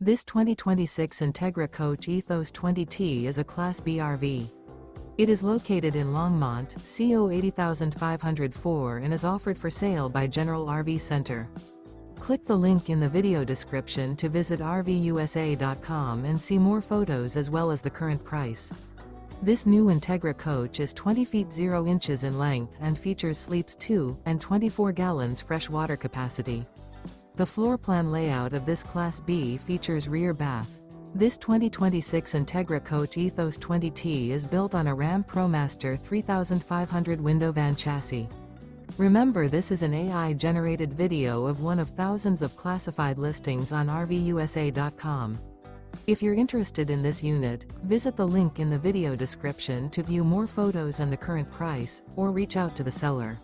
This 2026 Entegra Coach Ethos 20T is a Class B RV. It is located in Longmont, CO 80504 and is offered for sale by General RV Center. Click the link in the video description to visit RVUSA.com and see more photos as well as the current price. This new Entegra Coach is 20 feet 0 inches in length and features sleeps 2 and 24 gallons fresh water capacity. The floor plan layout of this Class B features rear bath. This 2026 Entegra Coach Ethos 20T is built on a RAM ProMaster 3500 window van chassis. Remember, this is an AI-generated video of one of thousands of classified listings on RVUSA.com. If you're interested in this unit, visit the link in the video description to view more photos and the current price, or reach out to the seller.